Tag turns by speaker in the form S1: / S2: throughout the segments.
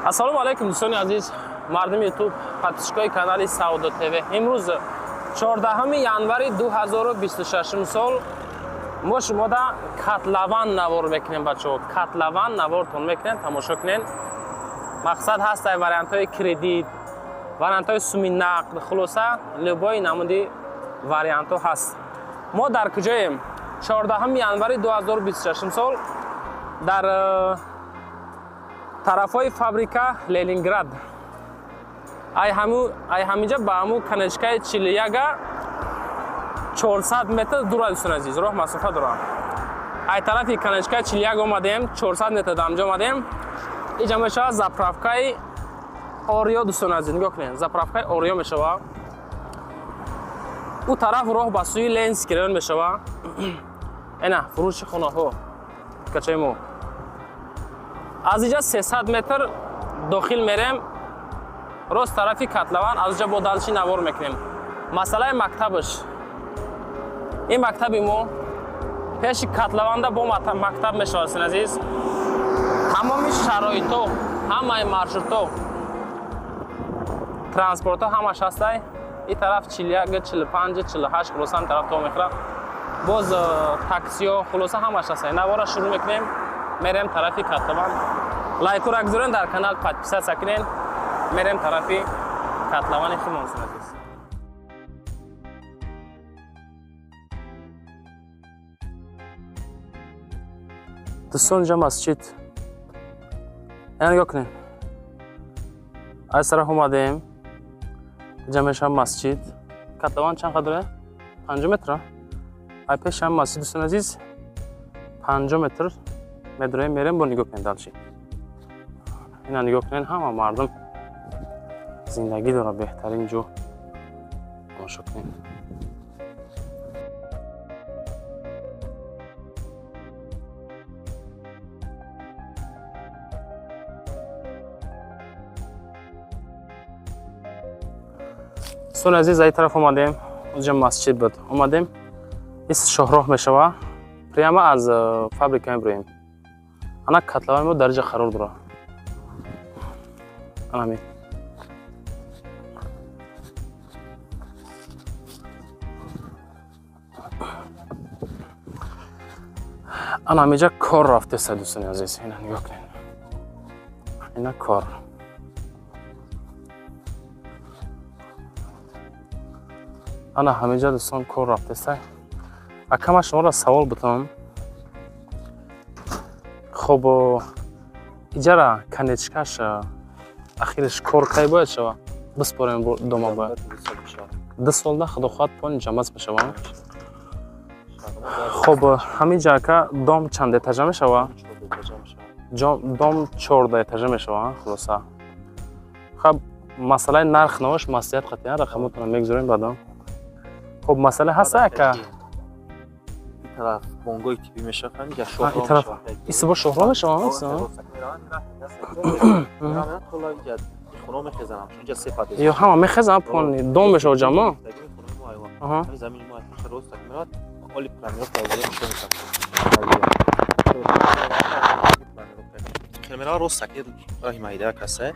S1: ассалому алайкум дӯстони азиз, мардуми ютуб, подписчикои канали Саудо ТВ. имрӯз 14 январи 2026 сол мо шумода катлаван навор мекунем. бачаҳо, катлаван навортон мекунем, тамошо кунем. мақсад ҳаст вариантҳои кредит, вариантҳои суми нақд, хулоса любой намуди вариантҳо ҳаст. мо дар куҷоем? 14 январи 2026 сол дар тарафҳои фабрика Ленинград. ай ҳаминҷа ба ҳамун канечкаи 41 400 метр дура дӯстон азиз, роҳ масофа дорам. ай тарафи канечкаи 41 омадем, 400 метр даамҷо омадем. инҷа мешавад заправкаи Орио дӯстон азиз, нигоҳ кунед, заправкаи Орио мешавад. у тараф роҳ ба сӯи Ленинский район мешавад. ина фурӯши хонаҳо качаи мо. аз инҷа 300 метр дохил мерем, рост тарафи катлаван. аз инҷа бо далчи навор мекунем. масъалаи мактабаш, ин мактаби мо пеши катлаванда бо мактаб мешавад азиз. тамоми шароитҳо, ҳамаи маршрутҳо, транспортҳо ҳамаш ҳастай. ин тараф 41, 45, 48 хулоса ин тараф то мехӯрад. боз таксиҳо хулоса ҳамаш ҳастай. навора шурӯъ мекунем, мерем тарафи катлаван. лайкура гузорен, дар канал подписатсия кунен. мерем тарафи катлавани химонсон азиз. дӯстон, инҷа масҷид. ина нигоҳ кунед. аз тараф омадем. инҷа мешавад масҷид. катлаван чанд қадре? 50 метр. ай пешам масҷид дӯстон азиз. 50 метр медроем мерем. бо нигоҳ кунед далчи. ина нигоҳ кунед, ҳама мардум зиндагӣ дора, беҳтарин ҷо. тамошо кунед. дӯстон азиз, ай тараф омадем. онҷа масҷид буд. омадем. ин шоҳроҳ мешавад. прямо аз фабрика мебироем. ана катлавани мо дар инҷа қарор дора. анами анамиҷа кор рафтеса дӯстони азиз. ина нигоҳ кунед. ина кор. ана ҳаминҷа дӯстон кор рафтеса. акама шуморо савол бутам. хоб иҷара канечкаш ахираш кор кай бояд шава? биспорем дома бояд. 2 солда худо хоҳад пон ҷамъаз мешава. хоб ҳаминҷа ака дом чанд этажа мешава? дом 14 этажа мешава. хулоса хаб масъалаи нарх навош маслиҳат қатъиян рақамотона мегузорем баъдам. хоб масъала ҳаста ака?
S2: тараф бонгои тибӣ мешавад. ин шоҳроҳ
S1: тараф исбо шоҳроҳ мешавад. ё ҳама мехезам пон дом мешавад ҷамъо.
S2: замини мо рост мерад. оли планировка рост раҳи майда каса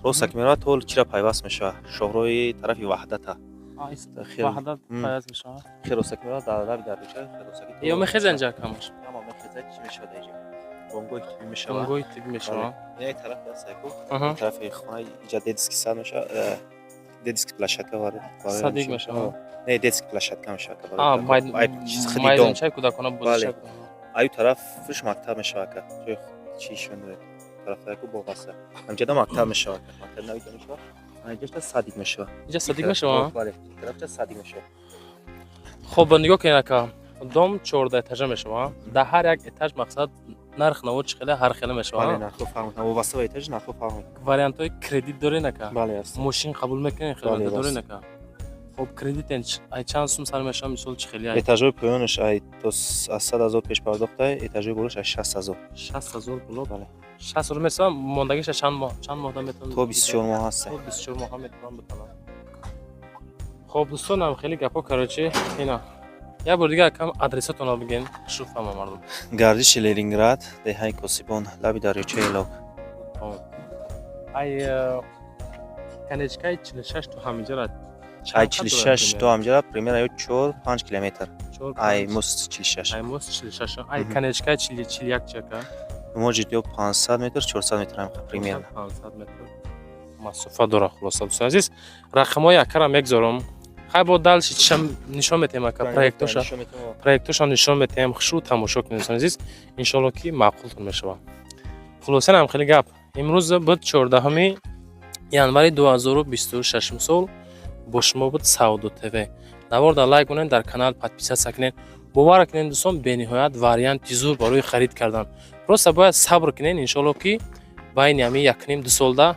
S2: рост мерад. ҳол чира пайваст мешавад. шоҳроҳи тарафи ваҳдата
S1: ваҳдат пайваст мешавад.
S2: хиросак мерад дар лаби дарвича хиросак
S1: ё мехеза инҷа камаш.
S2: ҳама мехеза чӣ мешавад инҷа? бонгои тибӣ мешавад.
S1: бонгои тибӣ мешавад.
S2: ин тарафи асайку тарафи хонаи инҷа детский сад мешавад. детский площадка вард
S1: садик мешавад.
S2: не детский площадка мешавад.
S1: майдончаи кӯдакона бозиша.
S2: аю тараф фиш мактаб мешавад. ҷои чӣ шонад тарафаку боғаса ҳамҷада мактаб мешавад. мактаб навида мешавад. инҷа садик мешавад.
S1: инҷа садик мешавад.
S2: бале тарафча садик мешавад.
S1: хоб нигоҳ кунед ака, дом 14 этажа мешавад. дар ҳар як этаж мақсад нарх навод чӣ хеле ҳар хеле мешавад.
S2: бале нархҳо фарқ мекунад. вобаста ба этаж нархҳо фарқ мекунад.
S1: вариантҳои кредит дорен ака?
S2: бале аст.
S1: мошин қабул мекунед хеле дорен ака? хоб кредит ай чанд сум сар мешавад? мисол чӣ хеле?
S2: этажҳои поёнаш ай то 100,000 пеш пардохта, этажҳои болош ай 60,000.
S1: 60,000 боло. бале 60,000 месавад. мондагиша чанд моҳда метавонад?
S2: то 24 моҳ аст.
S1: то 24 моҳа метавонад бутанад. хоб дӯстонам, хеле гапо карочи. ина Я бор дигар кам адресатонро бигин, шуф ҳама мардум.
S2: Гардиши Ленинград, деҳаи Косибон, лаби дарёчаи Лог.
S1: ай канечкаи 46 то ҳаминҷа ра
S2: ай 46 то ҳамҷа примерно 4-5 километр. Ай мост 46.
S1: ай мост 46 ай канечкаи 41 чака
S2: Может ё 500 метр 400 метр ҳам примерно.
S1: 500 метр масофа дора хулоса дӯстони азиз рақамҳои акара мегзорам хай бо далши чишам нишон метем ака проектоша нишон метем хушу тамошо кунед дӯстони азиз иншоалло ки маъқултон мешавад хулоса нам хеле гап имрӯз буд 14 январи 2026 сол бо шумо буд Саудо ТВ наворда лайк кунед дар канал подписатсия кунед бовар кунед дӯстон бениҳоят варианти зур барои харид кардан просто бояд сабр кунед иншоалло ки байни ҳами 1-2 солда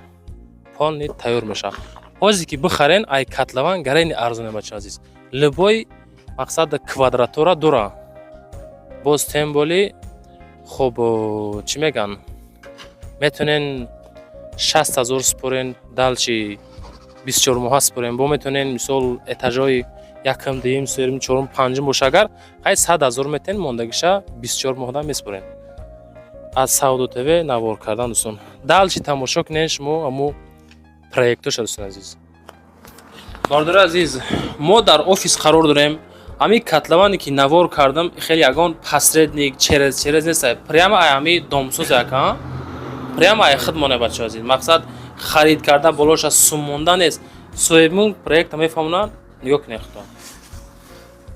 S1: полни тайёр мешавад ҳозир ки бихарен ай котлован гарайни арзоне бача азиз либои мақсад квадратура дора боз темболи хуб чӣ меган метонен 60 000 спорен далчи 24 моҳа спорен бо метонен мисол этажои якм дуюм сеюм чорум панҷум боша агар ҳай 100 000 метен мондагиша 24 моҳда меспорен аз Саудо ТВ навор кардан дӯстон далчи тамошо кунед шумо аму проектоша дӯстони азиз бардори азиз мо дар офис қарор дорем ҳами котловане ки навор кардам хеле ягон посредник через неста прямо ай ҳами домсоз яка прямо ай хидмоне бача азиз мақсад харид карда болоша сум монда нест соҳибмулк проекта мефаҳмонад нигоҳ кунед худо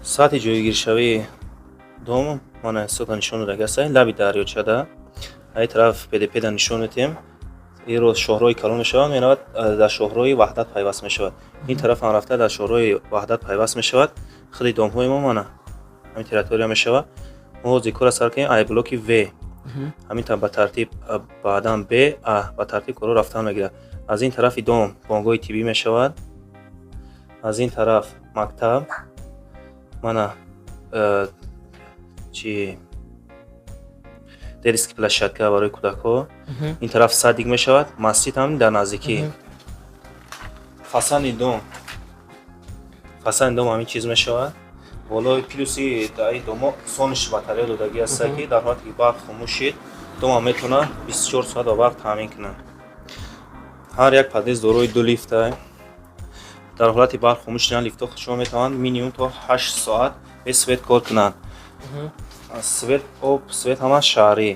S2: Сати ҷойгиршавии дом мана сота нишон дагастаин лаби дарёчада ай тараф ПДП да нишон метем иро шоҳрои калон мешавад менавад дар шоҳрои ваҳдат пайваст мешавад ин тараф ҳам рафта дар шоҳрои ваҳдат пайваст мешавад хиди домҳои мо мана ҳамин территория мешавад мо ҳозир кора сар кунем ай блоки В ҳамин ба тартиб баъдан Б ба тартиб коро рафтан мегирад аз ин тарафи дом бонкои тиббӣ мешавад аз ин тараф мактаб мана чи детский площадка барои кӯдакҳо ин тараф садик мешавад масҷид ҳам дар наздикӣ фасани дом ҳамин чиз мешавад болои плюси даи домо сониш батарея додагӣ аста ки дар ҳолате ки барқ хомӯш шид домам метавонад 24 соат ба вақт таъмин кунад ҳар як подъезд дорои 2 лифта дар ҳолати барқ хомӯш шудан лифтҳо шумо метавонанд минимум то 8 соат без свет кор кунанд свет об свет ҳама шаҳрӣ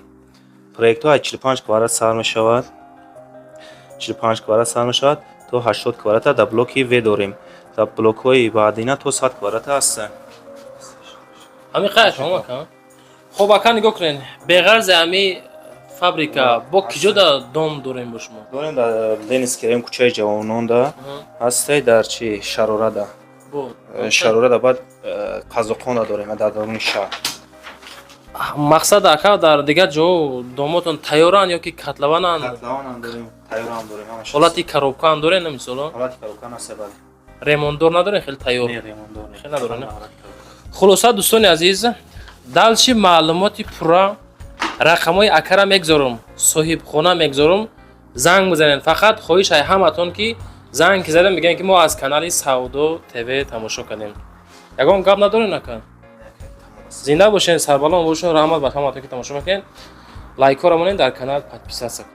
S2: проектҳо аз 45 квадрат сар мешавад 45 квадрат сар мешавад то 80 квадрата дар блоки В дорем дар блокҳои баъдина то 100 квадрата ҳастанд
S1: ҳами қайш омака хуб ака нигоҳ кунед беғарзи ҳами фабрика бо киҷода дом дорем бо шумо
S2: дорем дар ленинский район кӯчаи ҷавононда ҳастай дар чи шарорада шарорада баъд қазоқонда дорем дар даруни шаҳр
S1: мақсад ака дар дигар ҷо домотон тайёранд ё ки котловананд
S2: котлованам дорем тайёрам дорем
S1: ҳолати коробкаам дорен мисоло
S2: ҳолати коробка наста бад
S1: ремонтдор надорен хеле тайёр
S2: не ремонтдор не
S1: хеле надорен хулоса дӯстони азиз далчи маълумоти пурра рақамҳои акара мегзорам соҳибхона мегзорам занг бизанед фақат хоҳиш ай ҳаматон ки занг ки задем мегӯем ки мо аз канали Саудо ТВ тамошо кардем ягон гап надорен ака зинда бошен сарбалон бошен раҳмат ба ҳаматон ки тамошо мекунед лайкҳоро монед дар канал подписатсия кунед